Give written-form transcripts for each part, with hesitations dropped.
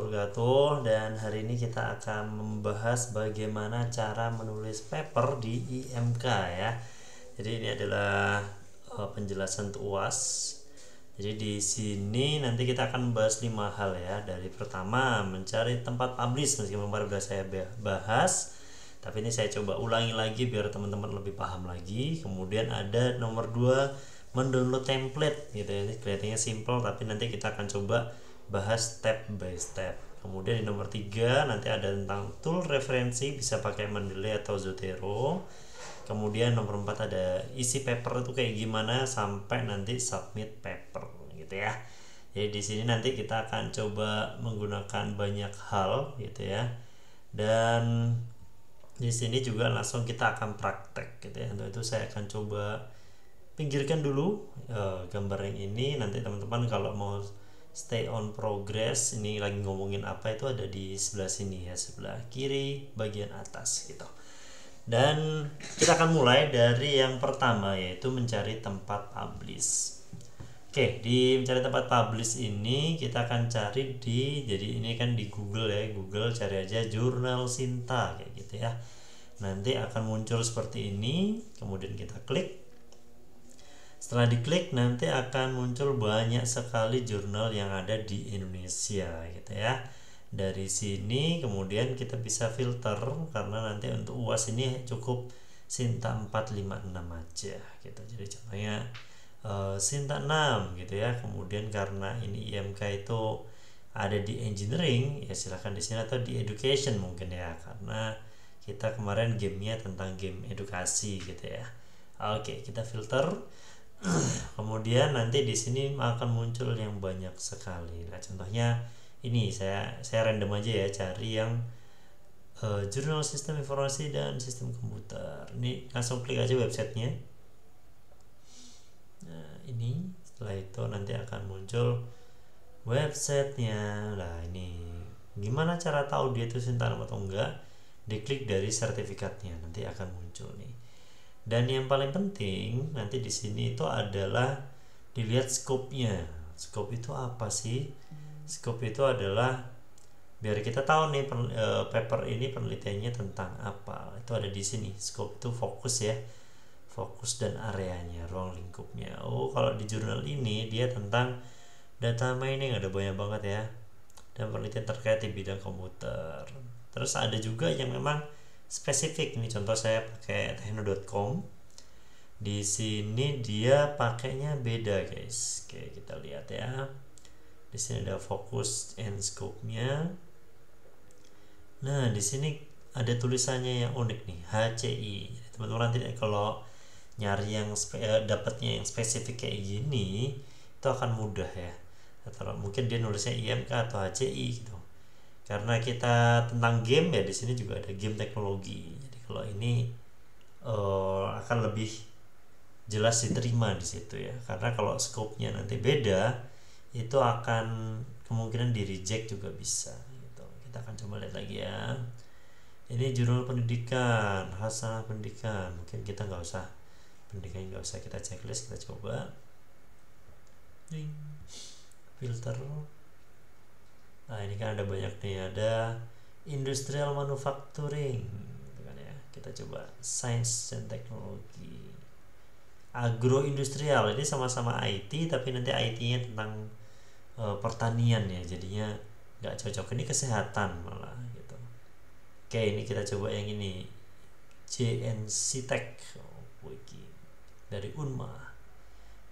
wabarakatuh, dan hari ini kita akan membahas bagaimana cara menulis paper di IMK ya. Jadi ini adalah penjelasan untuk UAS. Jadi di sini nanti kita akan membahas 5 hal ya. Dari pertama mencari tempat publish, meskipun kemarin sudah saya bahas, tapi ini saya coba ulangi lagi biar teman-teman lebih paham lagi. Kemudian ada nomor 2 mendownload template gitu ya. Ini kelihatannya simple tapi nanti kita akan coba bahas step by step. Kemudian di nomor 3 nanti ada tentang tool referensi, bisa pakai Mendeley atau Zotero. Kemudian nomor 4 ada isi paper itu kayak gimana sampai nanti submit paper gitu ya. Jadi di sini nanti kita akan coba menggunakan banyak hal gitu ya. Dan di sini juga langsung kita akan praktek gitu ya. Untuk itu saya akan coba pinggirkan dulu gambar yang ini. Nanti teman-teman kalau mau stay on progress, ini lagi ngomongin apa itu ada di sebelah sini ya, sebelah kiri bagian atas gitu. Dan kita akan mulai dari yang pertama, yaitu mencari tempat publish. Oke, di mencari tempat publish ini kita akan cari jadi ini kan di Google ya, Google cari aja jurnal Sinta kayak gitu ya. Nanti akan muncul seperti ini, kemudian kita klik. Setelah diklik nanti akan muncul banyak sekali jurnal yang ada di Indonesia gitu ya. Dari sini kemudian kita bisa filter, karena nanti untuk UAS ini cukup Sinta 456 aja gitu. Jadi contohnya Sinta 6 gitu ya. Kemudian karena ini IMK itu ada di engineering ya, silahkan di sini, atau di education mungkin ya, karena kita kemarin gamenya tentang game edukasi gitu ya. Oke, kita filter. Kemudian nanti di sini akan muncul yang banyak sekali. Nah, contohnya ini saya random aja ya, cari yang jurnal sistem informasi dan sistem komputer. Ini langsung klik aja websitenya. Nah, ini setelah itu nanti akan muncul websitenya. Nah, ini gimana cara tahu dia itu Sinta atau enggak? Diklik dari sertifikatnya, nanti akan muncul nih. Dan yang paling penting nanti di sini itu adalah dilihat scope-nya. Scope itu apa sih? Scope itu adalah biar kita tahu nih paper ini penelitiannya tentang apa. Itu ada di sini. Scope itu fokus ya. Fokus dan areanya, ruang lingkupnya. Oh, kalau di jurnal ini dia tentang data mining, ada banyak banget ya. Dan penelitian terkait di bidang komputer. Terus ada juga yang memang spesifik. Ini contoh saya pakai techno.com. Di sini dia pakainya beda guys. Oke, kita lihat ya. Di sini ada focus and scope-nya. Nah, di sini ada tulisannya yang unik nih, HCI. Teman-teman nanti kalau nyari yang dapatnya yang spesifik kayak gini, itu akan mudah ya. Atau mungkin dia nulisnya IMK atau HCI gitu. Karena kita tentang game ya, di sini juga ada game teknologi. Jadi kalau ini akan lebih jelas diterima di situ ya. Karena kalau scope-nya nanti beda, itu akan kemungkinan di reject juga bisa gitu. Kita akan coba lihat lagi ya. Ini jurnal pendidikan, hasanah pendidikan. Mungkin kita nggak usah pendidikan, nggak usah kita checklist, kita coba filter. Nah, ini kan ada banyak nih, ada industrial manufacturing gitu kan ya. Kita coba science dan teknologi, agroindustrial. Ini sama-sama IT tapi nanti IT-nya tentang pertanian ya, jadinya nggak cocok. Ini kesehatan malah gitu. Oke, ini kita coba yang ini, JNC Tech dari Unma.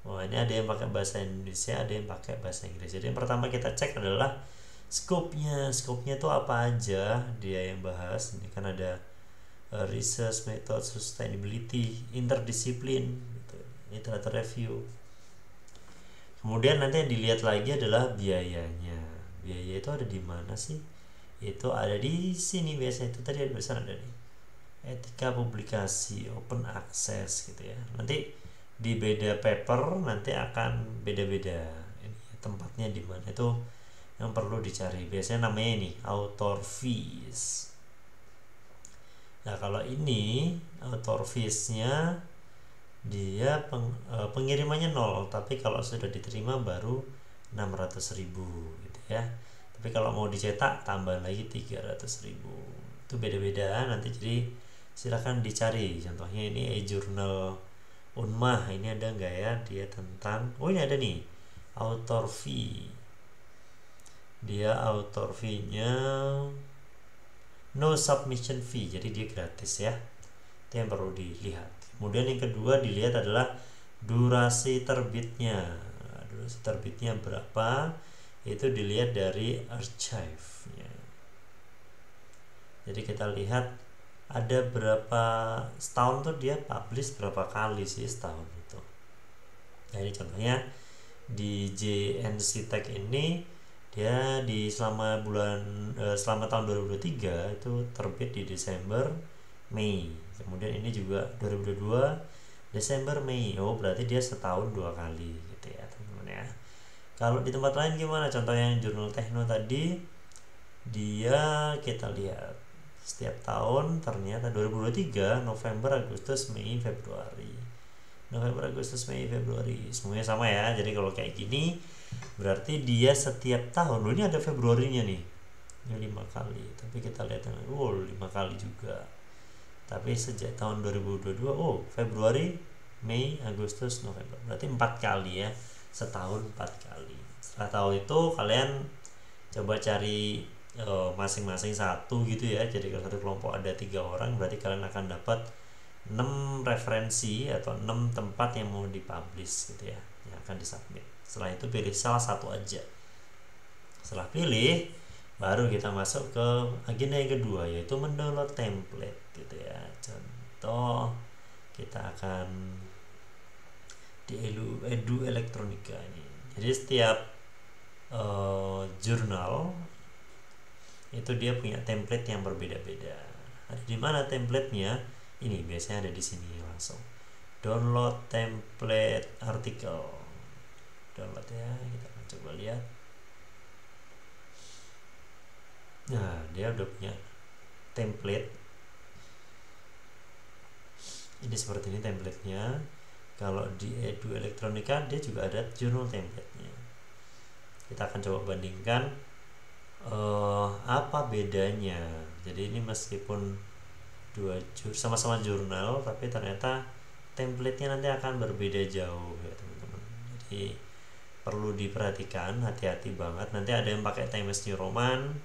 Wah, ini ada yang pakai bahasa Indonesia, ada yang pakai bahasa Inggris. Jadi yang pertama kita cek adalah scope-nya itu apa aja dia yang bahas. Ini kan ada research method, sustainability, interdisiplin gitu. Ini literature review. Kemudian nanti yang dilihat lagi adalah biayanya. Biaya itu ada di mana sih? Itu ada di sini biasanya. Itu tadi ada tulisan ada nih, etika publikasi, open access gitu ya. Nanti di beda paper nanti akan beda-beda ini tempatnya di mana, itu yang perlu dicari. Biasanya namanya ini author fees. Nah, kalau ini author fees-nya dia pengirimannya 0, tapi kalau sudah diterima baru 600.000 gitu ya. Tapi kalau mau dicetak tambah lagi 300.000. Itu beda-beda nanti, jadi silahkan dicari. Contohnya ini e-journal Unmah, ini ada nggak ya dia tentang, oh ini ada nih, author fee. Dia author fee-nya no submission fee, jadi dia gratis ya. Itu yang perlu dilihat. Kemudian yang kedua dilihat adalah durasi terbitnya. Durasi terbitnya berapa? Itu dilihat dari archive-nya. Jadi kita lihat ada berapa setahun tuh dia publish berapa kali sih setahun itu. Nah ini contohnya di JNC Tech ini dia selama tahun 2023 itu terbit di Desember Mei. Kemudian ini juga 2022 Desember Mei. Oh berarti dia setahun 2 kali gitu ya teman-teman ya. Kalau di tempat lain gimana? Contohnya jurnal Tekno tadi, dia kita lihat setiap tahun ternyata 2023 November, Agustus, Mei, Februari. November, Agustus, Mei, Februari. Semuanya sama ya. Jadi kalau kayak gini berarti dia setiap tahun. Loh, ini ada Februarinya nih. Ini 5 kali. Tapi kita lihat 5 kali juga. Tapi sejak tahun 2022, Februari, Mei, Agustus, November. Berarti 4 kali ya. Setahun 4 kali. Setelah tahu itu kalian coba cari masing-masing satu gitu ya. Jadi kalau satu kelompok ada 3 orang, berarti kalian akan dapat 6 referensi atau 6 tempat yang mau dipublish gitu ya, yang akan disubmit. Setelah itu pilih salah satu aja. Setelah pilih, baru kita masuk ke agenda yang kedua, yaitu mendownload template gitu ya. Contoh kita akan di Edu Elektronika ini. Jadi setiap jurnal itu dia punya template yang berbeda-beda. Ada di mana templatenya? Ini biasanya ada di sini langsung. Download template artikel. Download ya, kita akan coba lihat. Nah, dia udah punya template. Ini seperti ini templatenya. Kalau di Edu Elektronika dia juga ada jurnal template-nya. Kita akan coba bandingkan apa bedanya. Jadi ini meskipun sama-sama jurnal, tapi ternyata template-nya nanti akan berbeda jauh ya teman-teman. Jadi perlu diperhatikan, hati-hati banget. Nanti ada yang pakai Times New Roman,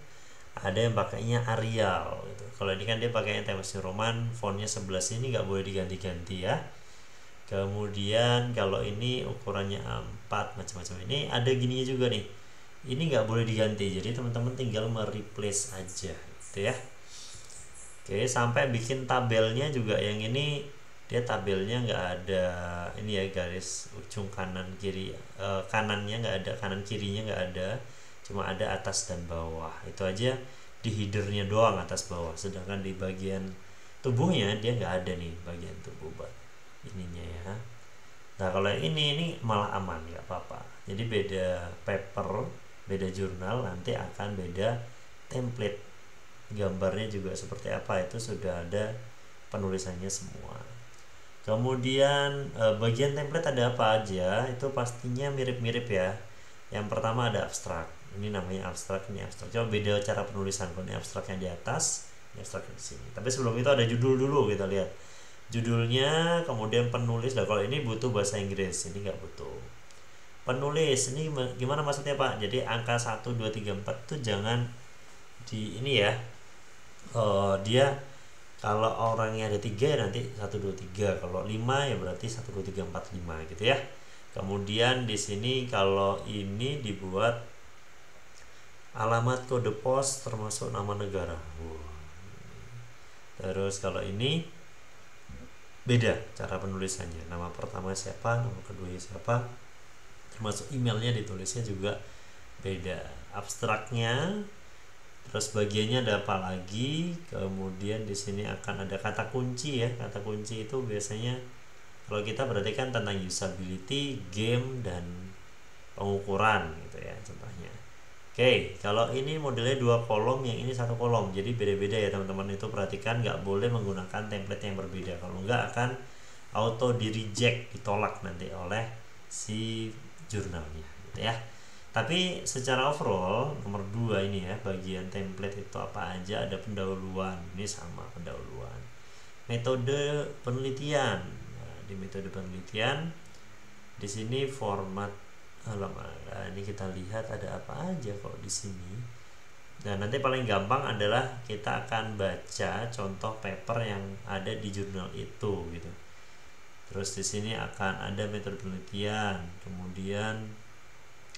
ada yang pakainya Arial gitu. Kalau ini kan dia pakainya Times New Roman, fontnya 11 ini nggak boleh diganti-ganti ya. Kemudian kalau ini ukurannya A4 macam-macam, ini ada gininya juga nih. Ini nggak boleh diganti, jadi teman-teman tinggal mereplace aja gitu ya. Oke, sampai bikin tabelnya juga. Yang ini dia tabelnya nggak ada ini ya, garis ujung kanan kiri, kanannya nggak ada, kanan kirinya nggak ada, cuma ada atas dan bawah. Itu aja di headernya doang atas bawah, sedangkan di bagian tubuhnya dia nggak ada nih bagian tubuh ininya ya. Nah kalau ini malah aman, nggak apa-apa. Jadi beda paper, beda jurnal, nanti akan beda template. Gambarnya juga seperti apa itu sudah ada penulisannya semua. Kemudian bagian template ada apa aja, itu pastinya mirip-mirip ya. Yang pertama ada abstrak. Ini namanya abstrak, ini abstrak. Coba beda cara penulisan. Kalau ini abstrak yang di atas, ini abstrak di sini. Tapi sebelum itu ada judul dulu, kita lihat judulnya, kemudian penulis. Nah kalau ini butuh bahasa Inggris, ini nggak butuh. Penulis ini gimana maksudnya Pak? Jadi angka 1, 2, 3, 4 itu jangan di ini ya. Dia kalau orangnya ada 3 ya nanti 1, 2, 3. Kalau 5 ya berarti 1, 2, 3, 4, 5 gitu ya. Kemudian di sini kalau ini dibuat alamat kode pos termasuk nama negara. Terus kalau ini beda cara penulisannya. Nama pertama siapa, nama kedua siapa, termasuk emailnya ditulisnya juga beda. Abstraknya, terus bagiannya ada apa lagi. Kemudian di sini akan ada kata kunci ya. Kata kunci itu biasanya kalau kita berarti kan tentang usability, game, dan pengukuran gitu ya contohnya. Oke, kalau ini modelnya 2 kolom, yang ini 1 kolom, jadi beda-beda ya teman-teman. Itu perhatikan, nggak boleh menggunakan template yang berbeda, kalau nggak akan auto di reject, ditolak nanti oleh si jurnalnya gitu ya. Tapi secara overall nomor 2 ini ya, bagian template itu apa aja, ada pendahuluan, ini sama pendahuluan. Metode penelitian. Nah, di metode penelitian di sini format halaman. Nah, ini kita lihat ada apa aja kok di sini. Nah, nanti paling gampang adalah kita akan baca contoh paper yang ada di jurnal itu gitu. Terus di sini akan ada metode penelitian, kemudian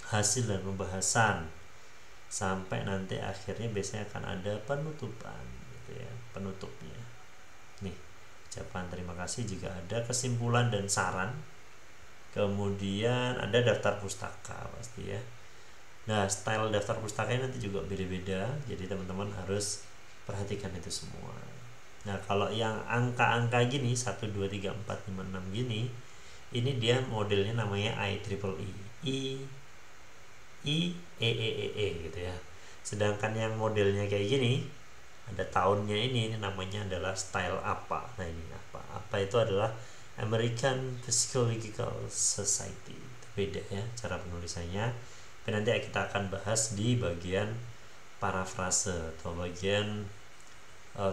hasil dan pembahasan, sampai nanti akhirnya biasanya akan ada penutupan gitu ya, penutupnya. Nih, ucapan terima kasih jika ada, kesimpulan dan saran. Kemudian ada daftar pustaka pasti ya. Nah, style daftar pustakanya nanti juga beda-beda, jadi teman-teman harus perhatikan itu semua. Nah, kalau yang angka-angka gini 1, 2, 3, 4, 5, 6 gini, ini dia modelnya namanya IEEE gitu ya. Sedangkan yang modelnya kayak gini, ada tahunnya ini namanya adalah style apa. Nah, ini apa itu adalah American Psychological Society. Itu beda ya cara penulisannya. Nanti kita akan bahas di bagian parafrase atau bagian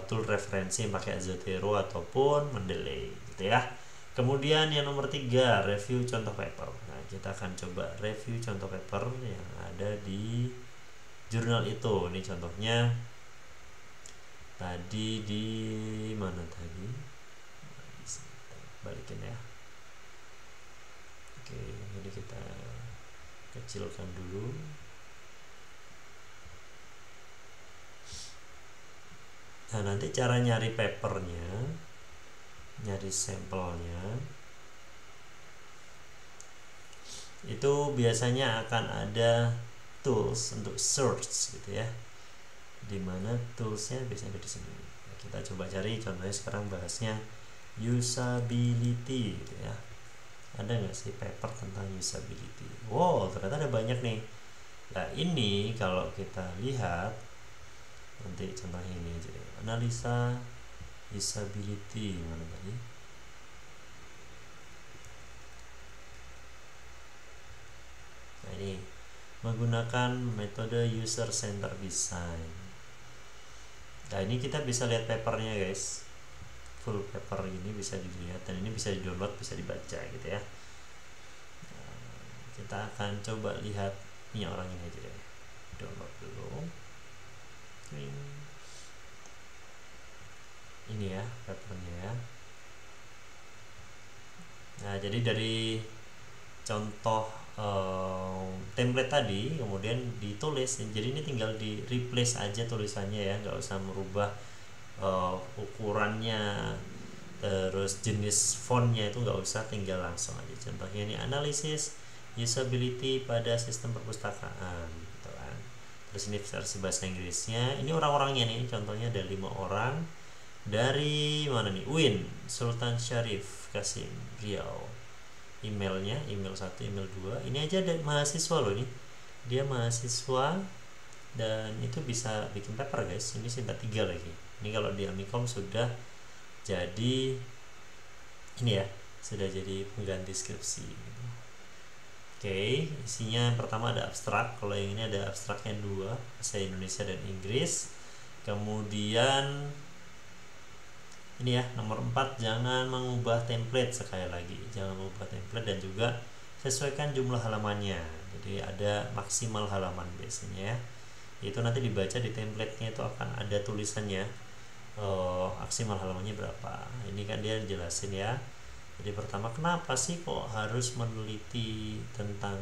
tool referensi yang pakai Zotero ataupun Mendeley gitu ya. Kemudian yang nomor 3, review contoh paper. Nah, kita akan coba review contoh paper yang ada di jurnal itu. Ini contohnya tadi di mana tadi? Balikin ya. Oke, jadi kita kecilkan dulu. Nah, nanti cara nyari papernya, nyari sampelnya, itu biasanya akan ada tools untuk search gitu ya. Dimana toolsnya biasanya di sini. Nah, kita coba cari, contohnya sekarang bahasnya usability gitu ya. Ada nggak sih paper tentang usability? Wow, ternyata ada banyak nih. Nah, ini kalau kita lihat nanti contohnya ini aja, analisa usability mana tadi? Nah, ini menggunakan metode user center design. Nah, ini kita bisa lihat papernya guys, full paper ini bisa dilihat, dan ini bisa di download, bisa dibaca gitu ya. Nah, kita akan coba lihat ini orang ini aja deh, download dulu. Ini ya papernya ya. Nah, jadi dari contoh template tadi kemudian ditulis, jadi ini tinggal di replace aja tulisannya ya, nggak usah merubah ukurannya, terus jenis fontnya itu nggak usah, tinggal langsung aja. Contohnya ini analisis usability pada sistem perpustakaan gitu kan. Terus ini versi bahasa Inggrisnya, ini orang-orangnya nih, contohnya ada 5 orang dari mana nih, UIN Sultan Syarif Kasim Riau. Emailnya, email 1, email 2, ini aja ada mahasiswa loh, ini dia mahasiswa dan itu bisa bikin paper guys. Ini singkat 3 lagi. Ini kalau di Amikom sudah jadi ini ya, sudah jadi pengganti skripsi gitu. Oke, isinya yang pertama ada abstrak, kalau yang ini ada abstraknya 2, bahasa Indonesia dan Inggris. Kemudian ini ya, nomor 4, jangan mengubah template. Sekali lagi, jangan mengubah template, dan juga sesuaikan jumlah halamannya. Jadi ada maksimal halaman biasanya ya. Itu nanti dibaca di templatenya, itu akan ada tulisannya maksimal halamannya berapa. Ini kan dia jelasin ya. Jadi pertama, kenapa sih kok harus meneliti tentang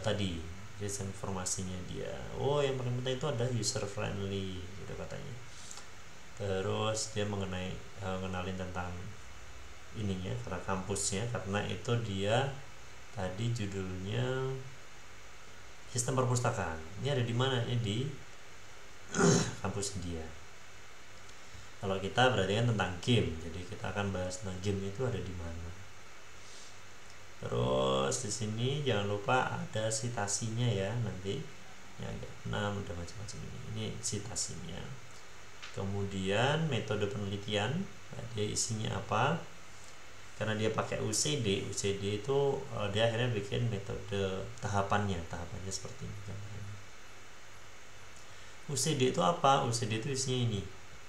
tadi informasinya dia. Oh, yang paling penting itu ada user friendly gitu katanya. Terus dia mengenalin tentang ininya, karena kampusnya, karena itu dia tadi judulnya sistem perpustakaan. Ini ada di mana? Ini di kampus dia. Kalau kita berarti kan tentang game, jadi kita akan bahas tentang game itu ada di mana. Terus di sini jangan lupa ada citasinya ya, nanti ya agak 6 udah macam-macam ini citasinya. Kemudian metode penelitian, nah dia isinya apa, karena dia pakai UCD itu dia akhirnya bikin metode tahapannya seperti ini. UCD itu apa? UCD itu isinya ini,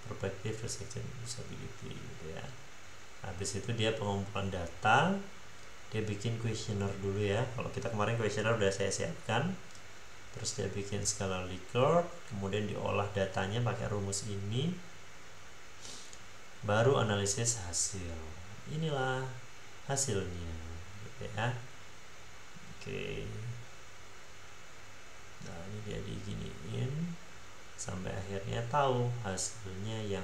perspective, resection, usability gitu ya. Habis itu dia pengumpulan data, dia bikin questionnaire dulu ya. Kalau kita kemarin questionnaire udah saya siapkan, terus dia bikin skala Likert, kemudian diolah datanya pakai rumus ini, baru analisis hasil. Inilah hasilnya gitu ya. Oke, nah ini dia diginiin sampai akhirnya tahu hasilnya yang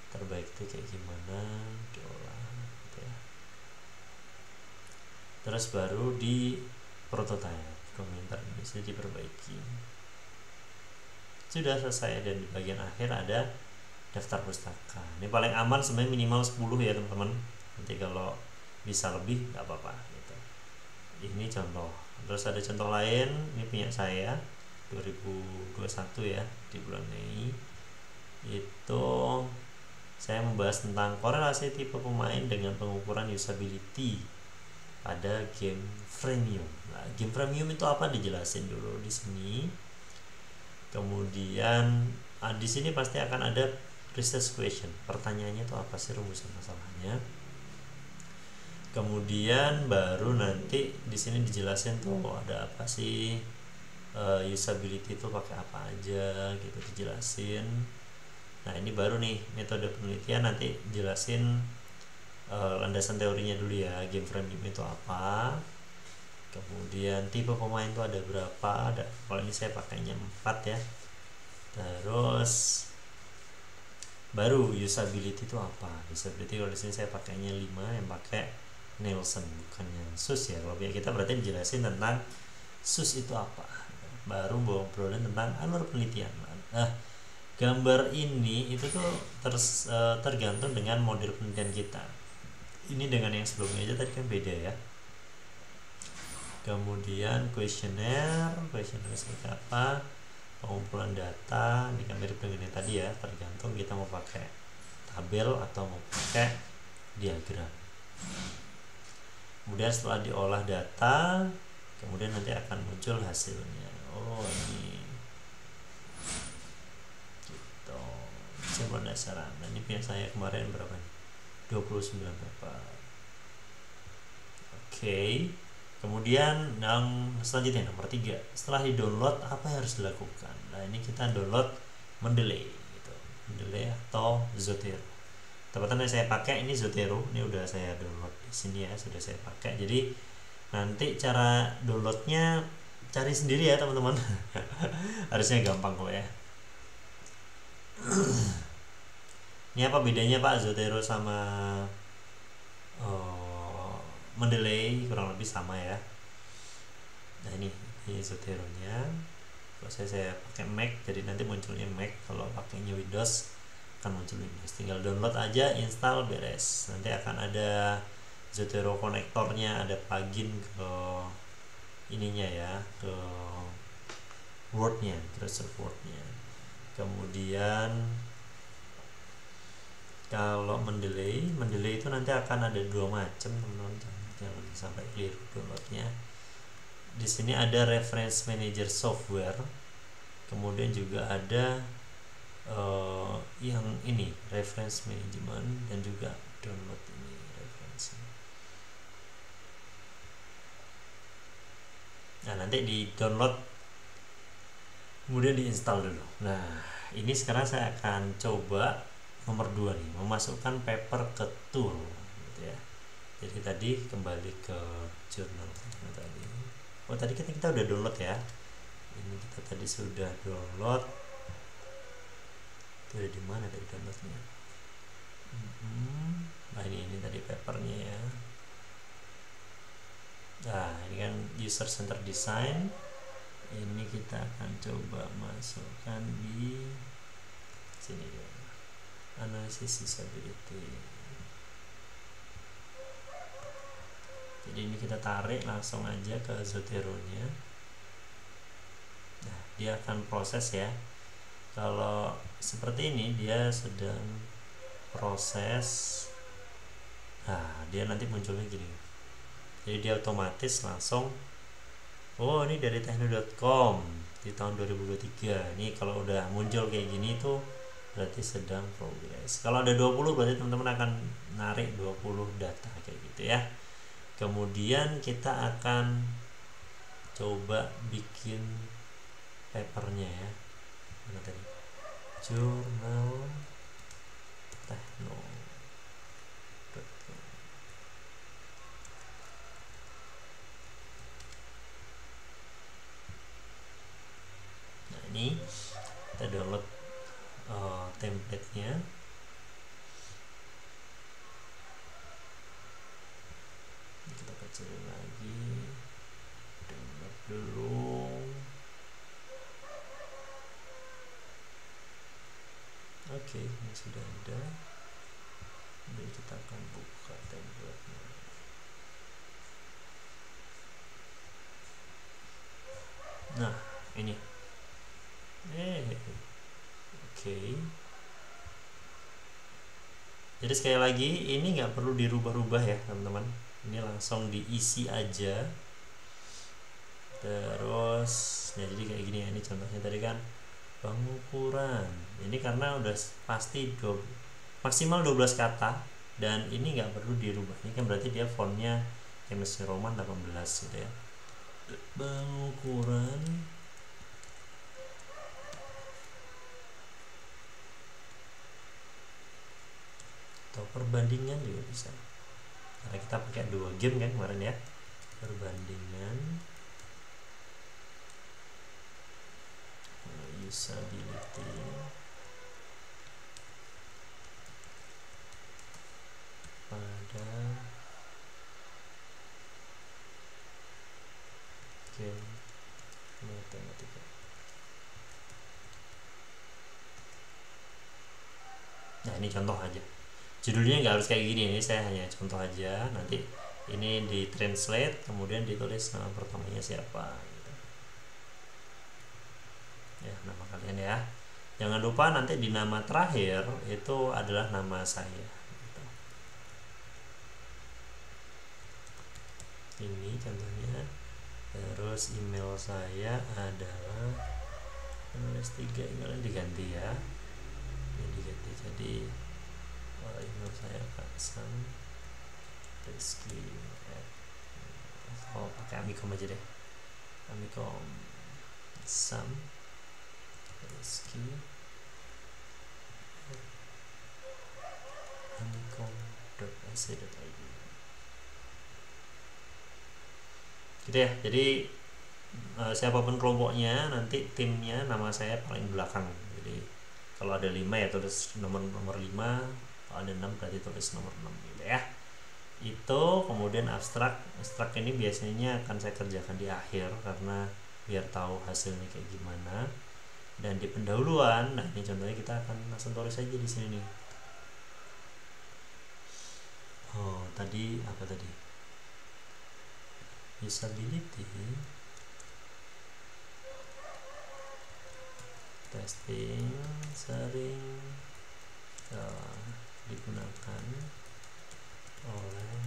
terbaik itu kayak gimana, diolah gitu ya. Terus baru di prototype, komentar ini sudah diperbaiki, sudah selesai. Dan di bagian akhir ada daftar pustaka. Ini paling aman sebenarnya, minimal 10 ya teman-teman. Nanti kalau bisa lebih nggak apa-apa gitu. Ini contoh. Terus ada contoh lain, ini punya saya 2021 ya, di bulan Mei. Itu saya membahas tentang korelasi tipe pemain dengan pengukuran usability pada game freemium. Nah, game freemium itu apa, dijelasin dulu di sini. Kemudian di sini pasti akan ada research question. Pertanyaannya itu apa sih, rumusan masalahnya. Kemudian baru nanti di sini dijelasin tuh ada apa sih, usability itu pakai apa aja gitu, dijelasin. Nah, ini baru nih metode penelitian, nanti jelasin landasan teorinya dulu ya, game freemium itu apa. Kemudian tipe pemain itu ada berapa, ada, kalau ini saya pakainya 4 ya. Terus baru usability itu apa. Usability kalau di sini saya pakainya 5, yang pakai Nielsen bukan yang SUS ya. Kalau kita berarti dijelasin tentang SUS itu apa, baru ngobrolin tentang alur penelitian. Nah, gambar ini itu tuh tergantung dengan model penelitian kita. Ini dengan yang sebelumnya aja tadi kan beda ya. Kemudian questionnaire seperti apa, pengumpulan data ini kan mirip dengan yang tadi ya, tergantung kita mau pakai tabel atau mau pakai diagram. Kemudian setelah diolah data, kemudian nanti akan muncul hasilnya. Oh, ini gitu, sampel dasaran. Nah, ini punya saya kemarin berapa nih, 29 paper. Oke. Kemudian yang selanjutnya nomor 3, setelah di download apa yang harus dilakukan. Nah, ini kita download Mendeley gitu, Mendeley atau Zotero. Tepatnya saya pakai ini Zotero, ini udah saya download di sini ya, sudah saya pakai. Jadi nanti cara downloadnya cari sendiri ya teman-teman. Harusnya gampang kok ya. Ini apa bedanya Pak, Zotero sama Mendeley? Kurang lebih sama ya. Nah, ini Zotero nya. Kalau saya pakai Mac, jadi nanti munculnya Mac. Kalau pakainya Windows akan muncul Windows. Tinggal download aja, install, beres. Nanti akan ada Zotero konektornya, ada plugin ke ininya ya, ke Word-nya, terus Word-nya. Kemudian kalau Mendeley itu nanti akan ada 2 macam teman-teman, jangan sampai keliru downloadnya. Di sini ada reference manager software, kemudian juga ada yang ini reference management, dan juga download ini reference. Nah, nanti di download kemudian diinstal dulu. Nah, ini sekarang saya akan coba nomor 2 nih, memasukkan paper ke tool gitu ya. Jadi tadi kembali ke jurnal tadi. Oh, tadi kita udah download ya. Ini kita tadi sudah download. Itu ada di mana tadi downloadnya? Nah, ini tadi papernya ya. Nah, ini kan user center design. Ini kita akan coba masukkan di sini ya. Analisis usability. Jadi ini kita tarik langsung aja ke Zotero nya. Nah, dia akan proses ya. Kalau seperti ini dia sedang proses Nah, dia nanti munculnya gini. Jadi dia otomatis langsung, oh ini dari tekno.com di tahun 2023. Ini kalau udah muncul kayak gini tuh berarti sedang progress. Kalau ada 20 berarti teman-teman akan narik 20 data kayak gitu ya. Kemudian kita akan coba bikin papernya ya. Mana tadi? Jurnal Tekno. Nah, ini kita download template-nya. Kita kecilin lagi, download dulu. Oke, ini sudah ada. Jadi kita akan buka template-nya. Nah, ini. Oke. Jadi sekali lagi ini nggak perlu dirubah-rubah ya teman-teman. Ini langsung diisi aja. Terus, ya jadi kayak gini ya. Ini contohnya tadi kan pengukuran. Ini karena udah pasti maksimal 12 kata dan ini nggak perlu dirubah. Ini kan berarti dia fontnya Times New Roman 18 gitu ya. Pengukuran atau perbandingan juga bisa, karena kita pakai 2 game kan kemarin ya. Perbandingan usability pada game matematika. Nah, ini contoh aja. Judulnya nggak harus kayak gini, ini saya hanya contoh aja. Nanti ini di translate, kemudian ditulis nama pertamanya siapa gitu. Ya, nama kalian ya. Jangan lupa nanti di nama terakhir itu adalah nama saya gitu. Ini contohnya. Terus email saya adalah menulis 3, emailnya diganti ya. Ini diganti jadi email saya Kak Sam Rizky. Oh, pakai Amikom aja deh. Amikom Sam Rizky amikom.ac.id gitu ya. Jadi siapapun kelompoknya, nanti timnya nama saya paling belakang. Jadi kalau ada 5 ya tulis nomor 5, kalau ada 6 berarti tulis nomor 6 gitu ya. Itu kemudian abstrak ini biasanya akan saya kerjakan di akhir karena biar tahu hasilnya kayak gimana. Dan di pendahuluan, nah ini contohnya kita akan langsung tulis aja di sini nih. Oh, tadi apa tadi? Usability testing sering digunakan oleh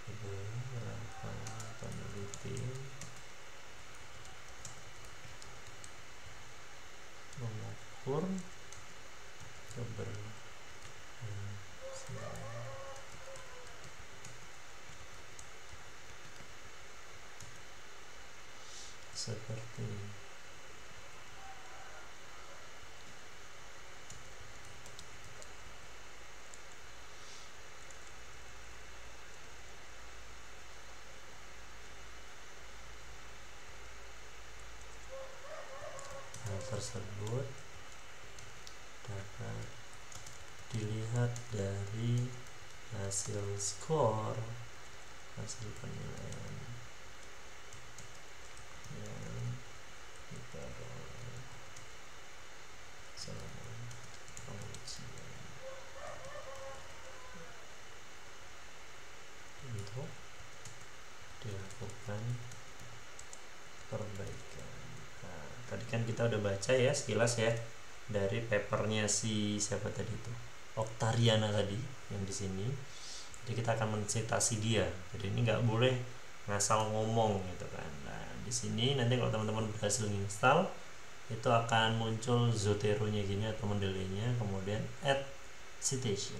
beberapa peneliti mengukur keberhasilan seperti hal tersebut dapat dilihat dari hasil skor, hasil penilaian yang diperoleh selama pengujian untuk dilakukan perbaikan. Nah, tadi kan kita udah baca ya sekilas ya dari papernya si siapa tadi itu, Oktariana tadi yang di sini. Jadi kita akan mensitasi dia. Jadi ini nggak boleh ngasal ngomong gitu kan. Nah di sini nanti kalau teman-teman berhasil install itu akan muncul Zotero-nya gini atau modelnya, kemudian add citation.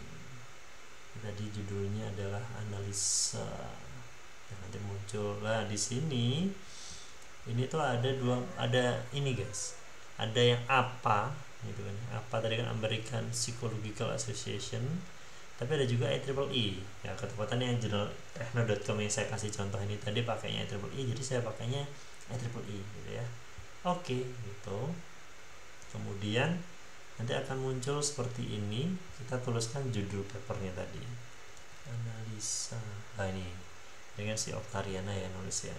Tadi judulnya adalah analisa. Nah, nanti muncul lah di sini. Ini tuh ada ini guys. Ada yang apa gitu kan. Apa tadi kan American Psychological Association. Tapi ada juga IEEE ya, ketepatan yang jurnaltechno.com yang saya kasih contoh ini tadi pakainya IEEE, jadi saya pakainya IEEE gitu ya. Oke gitu. Kemudian nanti akan muncul seperti ini, kita tuliskan judul papernya tadi, analisa. Nah ini dengan si Octariana ya nulis ya.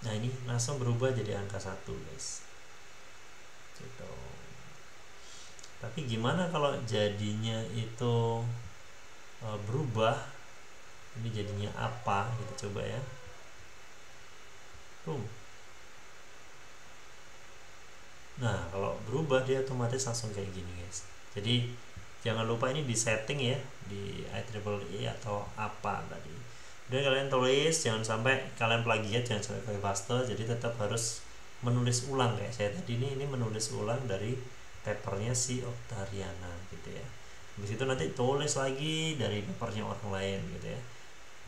Nah ini langsung berubah jadi angka 1 guys gitu. Tapi gimana kalau jadinya itu berubah, ini jadinya apa, kita coba ya. Nah kalau berubah dia otomatis langsung kayak gini guys. Jadi jangan lupa ini di setting ya, di IEEE atau apa tadi. Dan kalian tulis, jangan sampai kalian plagiat, jangan sampai copy paste. Jadi tetap harus menulis ulang kayak saya tadi ini menulis ulang dari papernya si Octariana gitu ya. Habis itu nanti tulis lagi dari papernya orang lain gitu ya.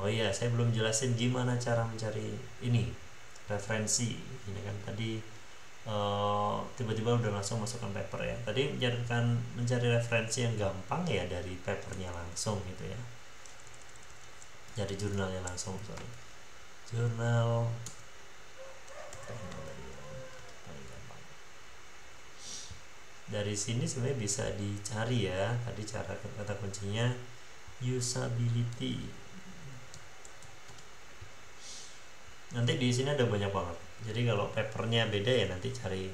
Oh iya, saya belum jelasin gimana cara mencari ini referensi. Ini kan tadi tiba-tiba udah langsung masukkan paper ya. Tadi mencari referensi yang gampang ya dari papernya langsung gitu ya. Dari jurnalnya langsung, jurnal dari sini sebenarnya bisa dicari ya. Tadi cara kata kuncinya usability. Nanti di sini ada banyak banget. Jadi kalau papernya beda ya nanti cari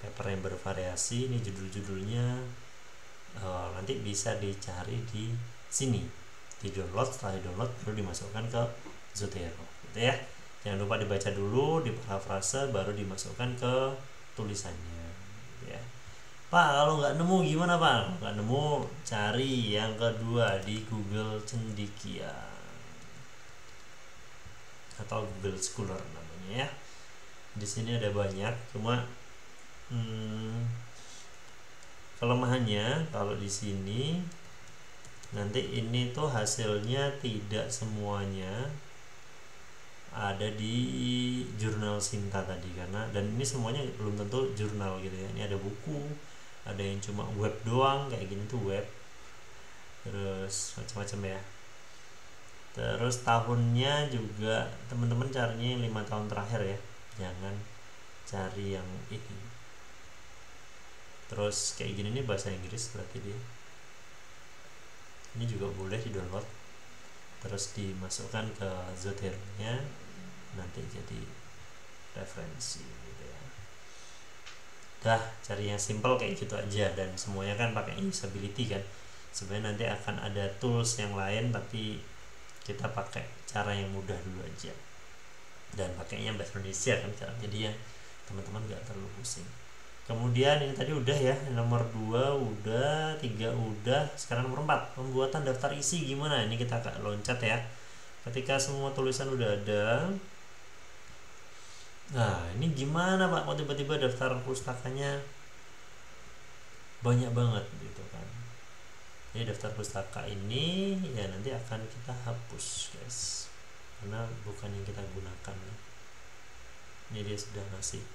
paper yang bervariasi. Ini judul-judulnya nanti bisa dicari di sini, di download. Setelah di download baru dimasukkan ke Zotero gitu ya. Jangan lupa dibaca dulu, diparafrase, baru dimasukkan ke tulisannya gitu ya. Pak kalau nggak nemu gimana Pak? Nggak nemu, cari yang kedua di Google Cendekia atau Google Scholar namanya ya. Di sini ada banyak, cuma kelemahannya kalau di sini nanti ini tuh hasilnya tidak semuanya ada di jurnal Sinta tadi, karena dan ini semuanya belum tentu jurnal gitu ya. Ini ada buku, ada yang cuma web doang kayak gini tuh web, terus macam-macam ya. Terus tahunnya juga teman-teman carinya yang 5 tahun terakhir ya, jangan cari yang ini. Terus kayak gini nih bahasa Inggris berarti dia. Ini juga boleh di download terus dimasukkan ke Zotero-nya, nanti jadi referensi gitu ya. Dah cari yang simple kayak gitu aja, dan semuanya kan pakai usability kan. Sebenarnya nanti akan ada tools yang lain, tapi kita pakai cara yang mudah dulu aja, dan pakainya bahasa Indonesia kan caranya dia, teman-teman nggak terlalu pusing. Kemudian ini tadi udah ya, nomor 2 udah, 3 udah, sekarang nomor 4 pembuatan daftar isi gimana. Ini kita agak loncat ya. Ketika semua tulisan udah ada, nah ini gimana Pak kok tiba-tiba daftar pustakanya banyak banget gitu kan. Jadi daftar pustaka ini ya nanti akan kita hapus guys, karena bukan yang kita gunakan. Ini dia sudah ngasih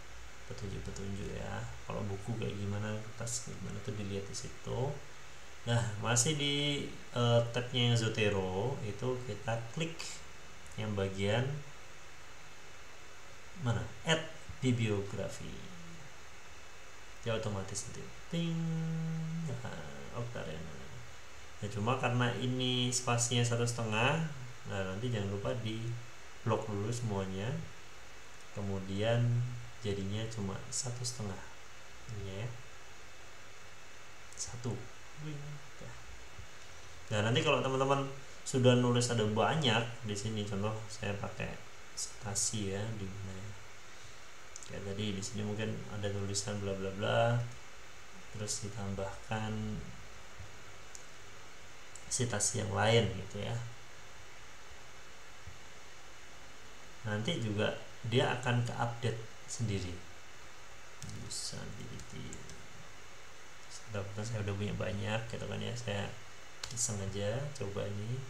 petunjuk-petunjuk ya. Kalau buku kayak gimana, kertas kayak gimana tuh dilihat di situ. Nah masih di tabnya yang Zotero itu kita klik yang bagian mana, add bibliografi, ya otomatis nanti ting. Nah, Octariana. Ya cuma karena ini spasinya 1,5, nah nanti jangan lupa di blok dulu semuanya, kemudian jadinya cuma 1,5 ini ya, 1. Nah nanti kalau teman-teman sudah nulis ada banyak di sini, contoh saya pakai spasi ya di mana ya, kayak tadi di sini mungkin ada tulisan bla bla bla, terus ditambahkan citasi yang lain gitu ya. Nanti juga dia akan ke update sendiri. Usability. Saya udah punya banyak gitu kan ya, saya iseng aja coba ini.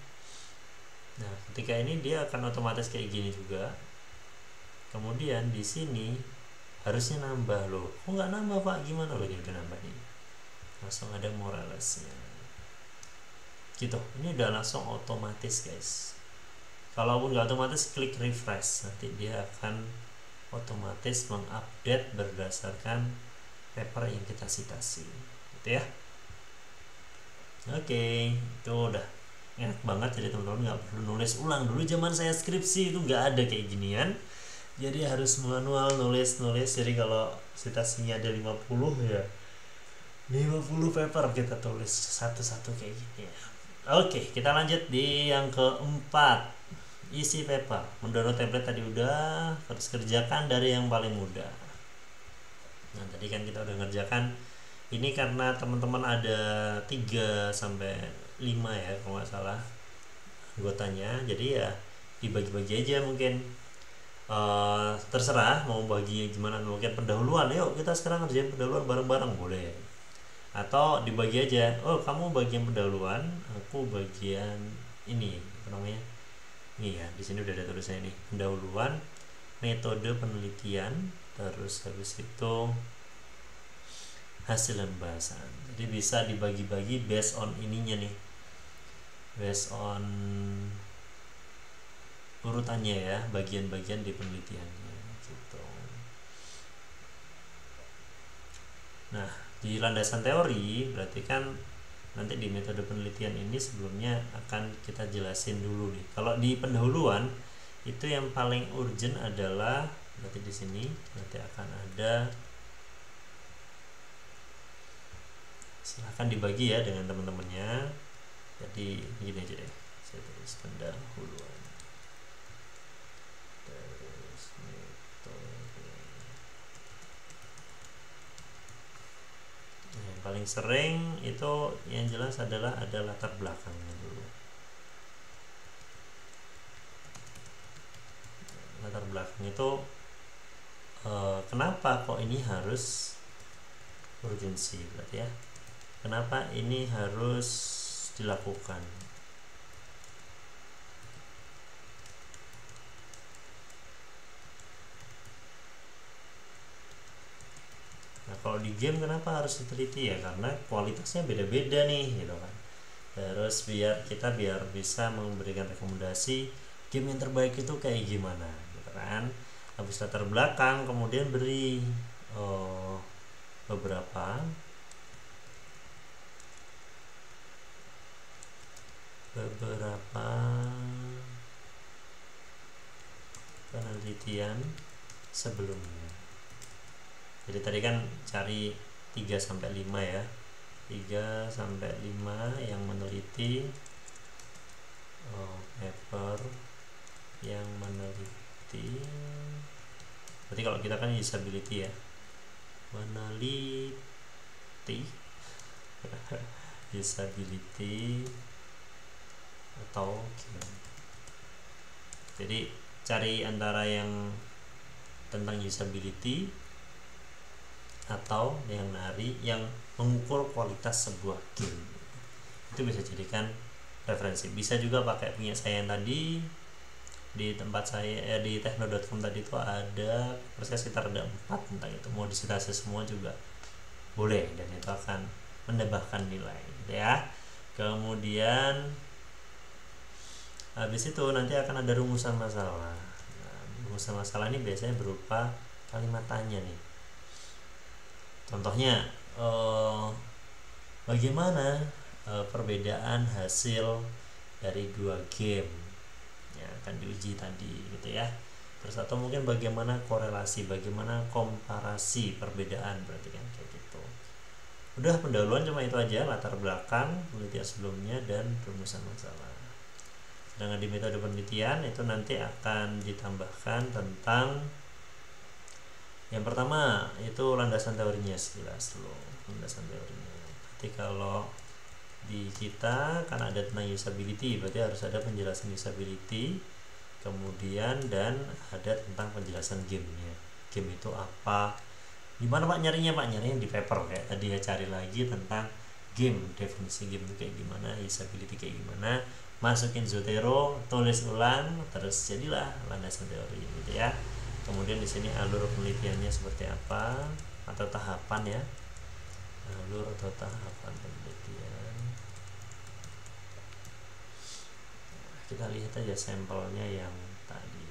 Nah, ketika ini dia akan otomatis kayak gini juga. Kemudian di sini harusnya nambah loh. Kok nggak nambah Pak? Gimana loh, ini udah nambah nih. Langsung ada Moralesnya. Gitu. Ini udah langsung otomatis guys. Kalaupun nggak otomatis, klik refresh, nanti dia akan otomatis mengupdate berdasarkan paper yang kita citasi, gitu ya. Oke, itu udah enak banget. Jadi teman-teman nggak perlu nulis ulang. Dulu zaman saya skripsi itu nggak ada kayak ginian, jadi harus manual nulis. Jadi kalau citasinya ada 50 ya 50 paper kita tulis satu-satu kayak gini ya. Oke, kita lanjut di yang keempat, isi paper. Mendownload template tadi udah, terus kerjakan dari yang paling mudah. Nah, tadi kan kita udah ngerjakan ini karena teman-teman ada 3 sampai 5 ya kalau nggak salah anggotanya, jadi ya dibagi-bagi aja mungkin. Terserah mau bagi gimana, mungkin pendahuluan, yuk kita sekarang ngerjain pendahuluan bareng-bareng boleh, atau dibagi aja, oh kamu bagian pendahuluan, aku bagian ini apa namanya, ini ya di sini udah ada tulisannya nih, pendahuluan, metode penelitian, terus habis itu hasil dan bahasan. Jadi bisa dibagi-bagi based on ininya nih, based on urutannya ya, bagian-bagian di penelitiannya gitu. Nah, di landasan teori berarti kan nanti di metode penelitian ini sebelumnya akan kita jelasin dulu nih. Kalau di pendahuluan itu yang paling urgent adalah berarti di sini nanti akan ada, silahkan dibagi ya dengan teman-temannya. Jadi gini aja deh, saya tulis pendahuluan, terus metode. Nah, yang paling sering itu yang jelas adalah ada latar belakangnya dulu. Latar belakang itu kenapa kok ini harus urgensi, berarti ya kenapa ini harus dilakukan. Nah, kalau di game kenapa harus diteliti ya, karena kualitasnya beda-beda nih gitu kan. Terus biar bisa memberikan rekomendasi game yang terbaik itu kayak gimana gitu kan. Habis latar belakang kemudian beri beberapa penelitian sebelumnya. Jadi tadi kan cari 3 sampai 5 ya. 3 sampai 5 yang meneliti paper yang meneliti. Berarti kalau kita kan usability ya. Meneliti usability atau game. Jadi cari antara yang tentang usability atau yang mengukur kualitas sebuah game. Itu bisa jadikan referensi. Bisa juga pakai punya saya yang tadi di tempat saya di tekno.com tadi itu ada sekitar ada 4 tentang itu, mau disitasi semua juga boleh, dan itu akan menambahkan nilai gitu ya. Kemudian habis itu nanti akan ada rumusan masalah. Nah, rumusan masalah ini biasanya berupa kalimat tanya nih. Contohnya bagaimana perbedaan hasil dari 2 game ya akan diuji tadi gitu ya. Terus atau mungkin bagaimana korelasi, bagaimana komparasi perbedaan, berarti kan kayak gitu. Udah, pendahuluan cuma itu aja, latar belakang, penelitian sebelumnya, dan rumusan masalah. Sedangkan di metode penelitian itu nanti akan ditambahkan tentang yang pertama itu landasan teorinya sekilas dulu. Landasan teorinya. Nanti kalau di kita kan ada tentang usability, berarti harus ada penjelasan usability, kemudian dan ada tentang penjelasan gamenya. Game itu apa, gimana Pak nyarinya? Pak nyarinya di paper kayak tadi ya, cari lagi tentang game, definisi game itu kayak gimana, usability kayak gimana, masukin Zotero, tulis ulang, terus jadilah landasan teori gitu ya. Kemudian di sini alur penelitiannya seperti apa atau tahapan ya, alur atau tahapan penelitian. Kita lihat aja sampelnya yang tadi.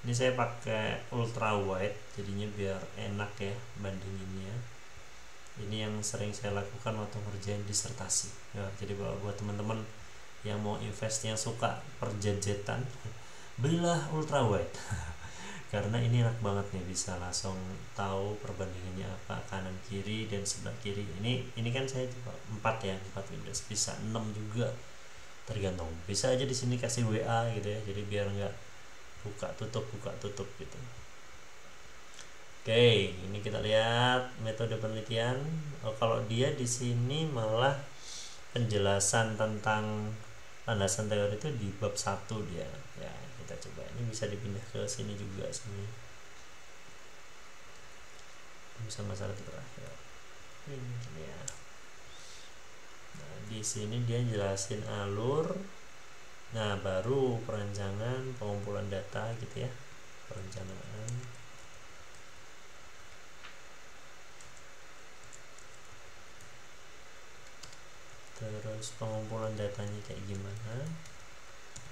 Ini saya pakai ultra wide jadinya biar enak ya bandinginnya. Ini yang sering saya lakukan waktu ngerjain disertasi ya. Jadi buat teman-teman yang mau invest, yang suka perjejetan, belilah ultra wide karena ini enak banget nih, bisa langsung tahu perbandingannya apa, kanan kiri dan sebelah kiri. Ini kan saya coba 4 ya, 4 Windows, bisa 6 juga tergantung. Bisa aja di sini kasih WA gitu ya, jadi biar nggak buka tutup gitu. Oke, ini kita lihat metode penelitian. Kalau dia di sini malah penjelasan tentang landasan teori itu di bab 1 dia. Ya, kita coba. Ini bisa dipindah ke sini juga sini. Bisa masalah terakhir. Ini ya. Nah, di sini dia jelasin alur. Nah, baru perancangan, pengumpulan data gitu ya. Perencanaan. Terus pengumpulan datanya kayak gimana.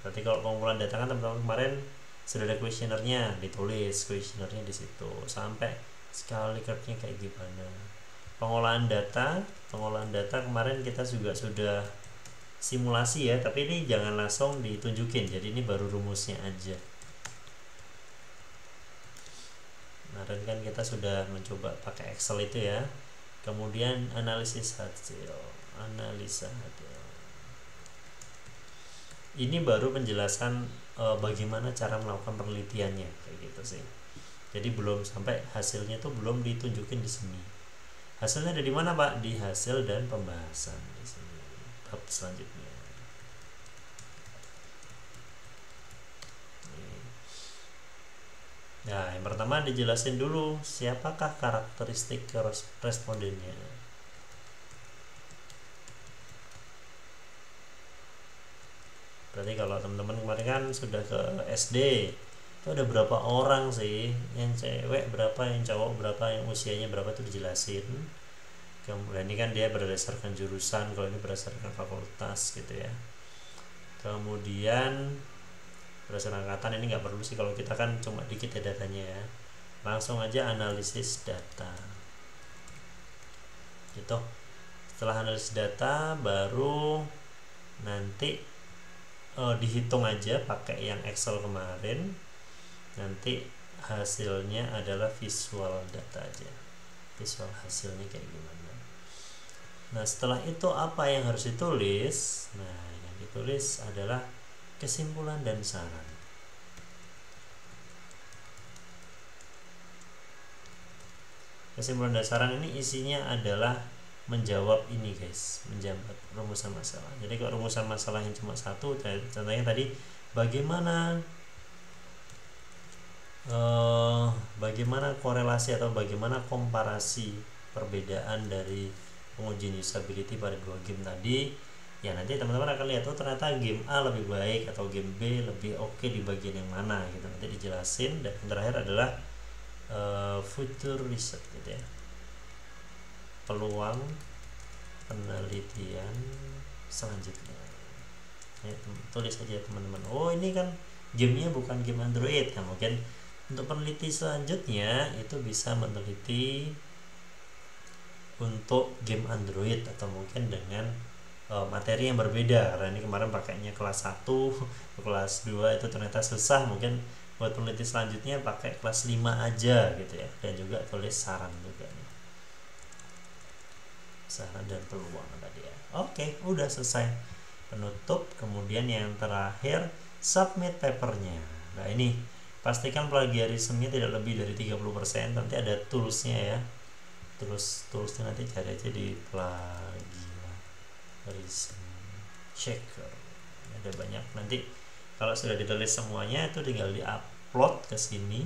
Berarti kalau pengumpulan data kan teman-teman kemarin sudah ada kuesionernya, ditulis kuesionernya di situ, sampai skala Likert-nya kayak gimana. Pengolahan data kemarin kita juga sudah simulasi ya, tapi ini jangan langsung ditunjukin, jadi ini baru rumusnya aja. Kemarin kan kita sudah mencoba pakai Excel itu ya. Kemudian analisa hasil. Ini baru penjelasan bagaimana cara melakukan penelitiannya kayak gitu sih. Jadi belum sampai hasilnya tuh belum ditunjukin di sini. Hasilnya ada di mana Pak? Di hasil dan pembahasan di sini. Bab selanjutnya. Nah, yang pertama dijelasin dulu siapakah karakteristik respondennya. Berarti kalau teman-teman kemarin kan sudah ke SD, itu ada berapa orang sih, yang cewek berapa, yang cowok berapa, yang usianya berapa itu dijelasin. Kemudian ini kan dia berdasarkan jurusan, kalau ini berdasarkan fakultas gitu ya. Kemudian berdasarkan angkatan, ini nggak perlu sih kalau kita kan cuma dikit ya datanya ya. Langsung aja analisis data gitu. Setelah analisis data baru nanti dihitung aja pakai yang Excel kemarin. Nanti hasilnya adalah visual data aja, visual hasilnya kayak gimana. Nah, setelah itu apa yang harus ditulis? Nah, yang ditulis adalah kesimpulan dan saran. Kesimpulan dan saran ini isinya adalah menjawab ini guys, menjawab rumusan masalah. Jadi kalau rumusan masalah yang cuma satu, contohnya tadi bagaimana korelasi atau bagaimana komparasi perbedaan dari pengujian usability pada 2 game tadi, ya nanti teman-teman akan lihat ternyata game A lebih baik atau game B lebih oke di bagian yang mana gitu, nanti dijelasin. Dan yang terakhir adalah future research gitu ya, peluang penelitian selanjutnya. Tulis aja teman-teman, oh ini kan gamenya bukan game Android. Nah, mungkin untuk peneliti selanjutnya itu bisa meneliti untuk game Android atau mungkin dengan materi yang berbeda, karena ini kemarin pakainya kelas 1 kelas 2 itu ternyata susah. Mungkin buat peneliti selanjutnya pakai kelas 5 aja gitu ya. Dan juga tulis saran juga nih. kesusahan dan peluang tadi ya. Oke, udah selesai penutup. Kemudian yang terakhir submit papernya. Nah ini pastikan plagiarismenya tidak lebih dari 30%. Nanti ada toolsnya ya, toolsnya nanti cari aja di plagiarism checker, ada banyak. Nanti kalau sudah ditulis semuanya itu tinggal di upload ke sini,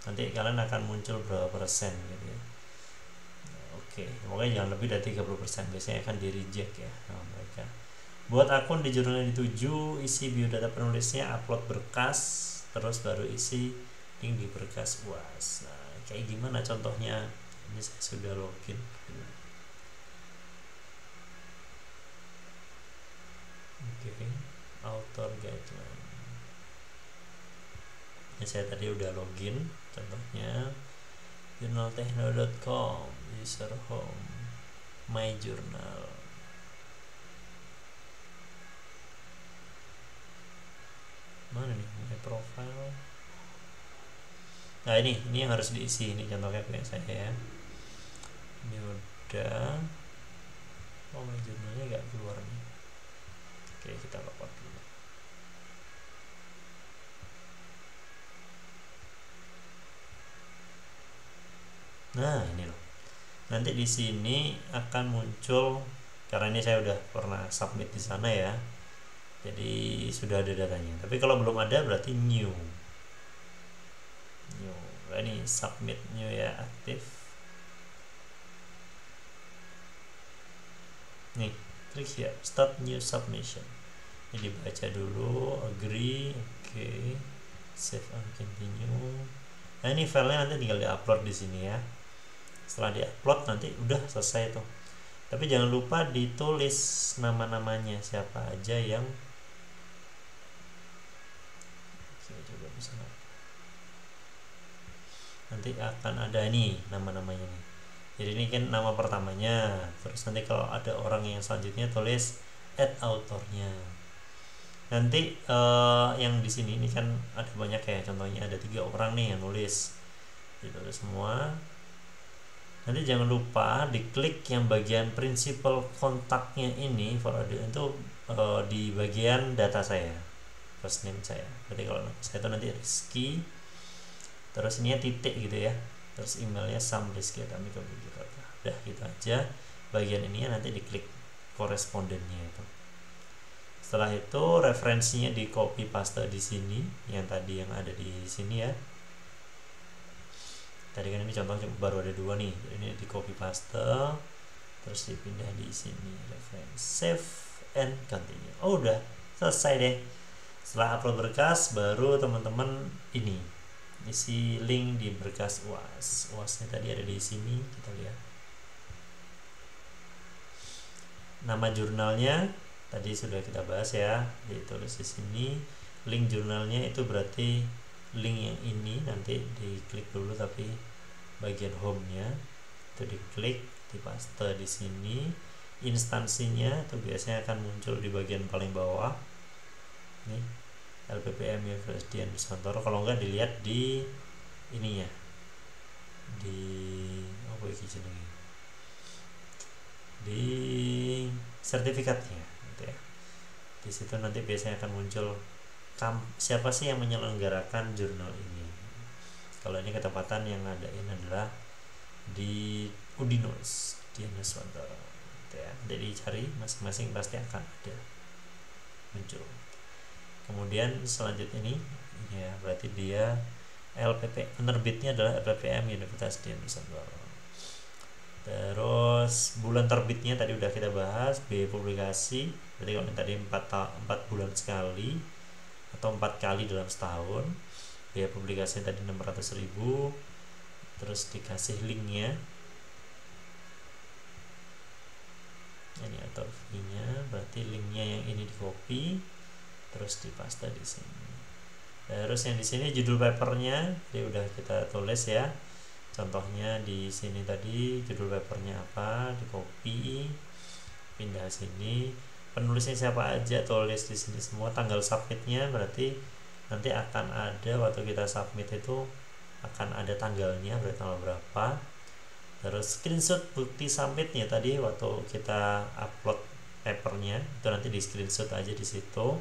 nanti kalian akan muncul berapa persen gitu ya. Oke, pokoknya jangan lebih dari 30%, biasanya akan di reject ya sama mereka. Buat akun di jurnal yang dituju, isi biodata penulisnya, upload berkas, terus baru isi link di berkas UAS. Nah, kayak gimana contohnya? Ini saya sudah login. Oke, author guideline. Ini saya tadi udah login, contohnya jurnaltechno.com, user home, my journal. Mana nih my profile? Nah ini yang harus diisi, ini contohnya punya saya ya. Ini udah. Oh, my journalnya nggak keluar nih. Oke, kita login dulu. Nah ini loh. Nanti di sini akan muncul, karena ini saya udah pernah submit di sana ya, jadi sudah ada datanya. Tapi kalau belum ada berarti new. Nah, ini submit new ya, aktif. Nih, klik ya, start new submission. Ini dibaca dulu, agree, oke, save and continue. Nah ini filenya nanti tinggal diupload di sini ya. Setelah diupload nanti udah selesai tuh. Tapi jangan lupa ditulis nama-namanya siapa aja yang coba bisa. Nanti akan ada nih nama-namanya nih. Jadi ini kan nama pertamanya. Terus nanti kalau ada orang yang selanjutnya tulis add authornya. Nanti yang di sini ini kan ada banyak ya. Contohnya ada 3 orang nih yang nulis. Ditulis semua. Nanti jangan lupa diklik yang bagian principal kontaknya ini itu di bagian data saya, first name saya. Jadi kalau nama saya itu nanti Rizky, terus ini ya titik gitu ya, terus emailnya samrizky@komputer. Udah gitu aja. Bagian ini nanti diklik korespondennya itu. Setelah itu referensinya di copy paste di sini, yang tadi yang ada di sini ya. Tadi kan ini contoh baru ada 2 nih, ini di copy paste, terus dipindah di sini, reference, save and continue. Oh udah selesai deh. Setelah upload berkas, baru teman-teman ini isi link di berkas UAS. UASnya tadi ada di sini, kita lihat. Nama jurnalnya tadi sudah kita bahas ya, ditulis di sini. Link jurnalnya itu berarti link yang ini, nanti diklik dulu, tapi bagian home-nya itu diklik, dipaste di sini. Instansinya itu biasanya akan muncul di bagian paling bawah. Nih, LPPM University Nusantara. Kalau enggak dilihat di ini ya. Di apa iki jenenge? Di sertifikatnya gitu ya. Di situ nanti biasanya akan muncul siapa sih yang menyelenggarakan jurnal ini. Kalau ini ketepatan yang ngadain adalah di Udinus di Nusantara gitu ya. Jadi cari masing-masing pasti akan ada muncul. Kemudian selanjutnya ini ya, berarti dia LPP, penerbitnya adalah LPPM Universitas Dian Nusantara. Terus bulan terbitnya tadi udah kita bahas, biaya publikasi. Berarti kalau tadi 4 bulan sekali atau 4 kali dalam setahun. Biaya publikasi tadi 600.000. Terus dikasih linknya. Ini author fee-nya, berarti linknya yang ini di copy, terus dipaste di sini. Terus yang di sini judul papernya, jadi udah kita tulis ya. Contohnya di sini tadi judul papernya apa, di copy, pindah sini. Penulisnya siapa aja, tulis di sini semua. Tanggal submitnya berarti nanti akan ada waktu kita submit itu akan ada tanggalnya, berarti tanggal berapa. Terus screenshot bukti submitnya tadi waktu kita upload papernya itu nanti di screenshot aja di situ.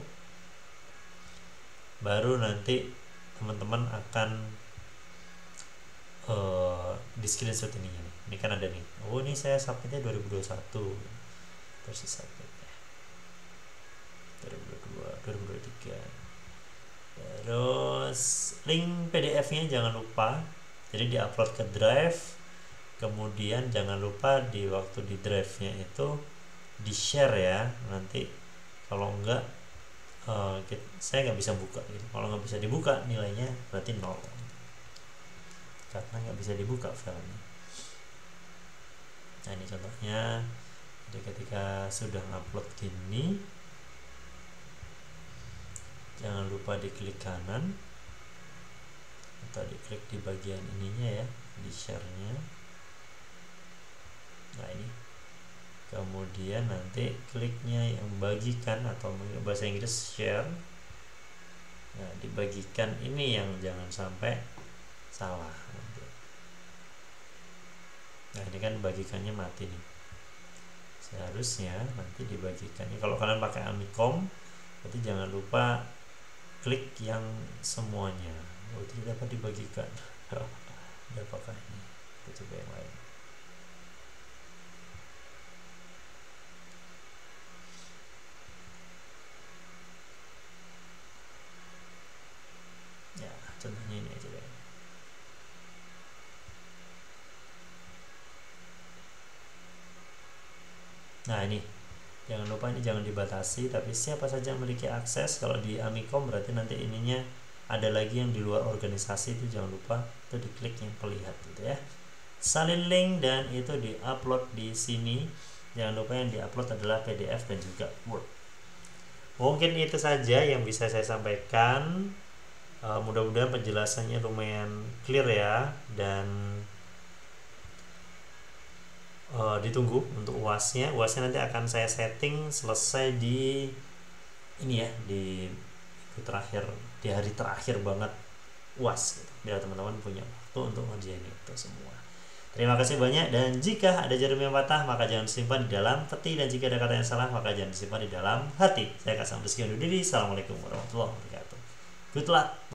Baru nanti teman-teman akan di screenshot ininya nih. Ini kan ada nih. Oh, ini saya submitnya 2021. Terus submitnya 2022, 2023. Terus link PDF-nya jangan lupa. Jadi diupload ke Drive. Kemudian jangan lupa di waktu di Drive-nya itu di-share ya. Nanti kalau enggak saya nggak bisa buka gitu. Kalau nggak bisa dibuka nilainya berarti 0 karena nggak bisa dibuka filenya. Nah, ini contohnya. Jadi ketika sudah ngupload gini, jangan lupa diklik kanan atau diklik di bagian ininya ya, di share-nya. Nah, ini kemudian nanti kliknya yang bagikan atau bahasa Inggris share. Nah, dibagikan ini yang jangan sampai salah nanti. Nah, ini kan bagikannya mati nih, seharusnya nanti dibagikannya. Kalau kalian pakai Amikom berarti jangan lupa klik yang semuanya. Oh, tidak dapat dibagikan. Apakah ini? Kita coba yang lain. Ya, contohnya ini aja deh. Nah, ini jangan lupa, ini jangan dibatasi, tapi siapa saja memiliki akses. Kalau di Amikom berarti nanti ininya ada lagi yang di luar organisasi, itu jangan lupa itu diklik yang terlihat gitu ya. Salin link dan itu diupload di sini. Jangan lupa yang diupload adalah PDF dan juga Word. Mungkin itu saja yang bisa saya sampaikan. Mudah-mudahan penjelasannya lumayan clear ya, dan ditunggu untuk UASnya. UASnya nanti akan saya setting selesai di ini ya, di minggu terakhir, di hari terakhir banget UAS gitu, biar teman-teman punya waktu untuk ngerjain itu semua. Terima kasih banyak, dan jika ada jarum yang patah maka jangan simpan di dalam peti, dan jika ada kata yang salah maka jangan simpan di dalam hati. Saya Kasam Rizky undur diri. Assalamualaikum warahmatullahi wabarakatuh. Good luck.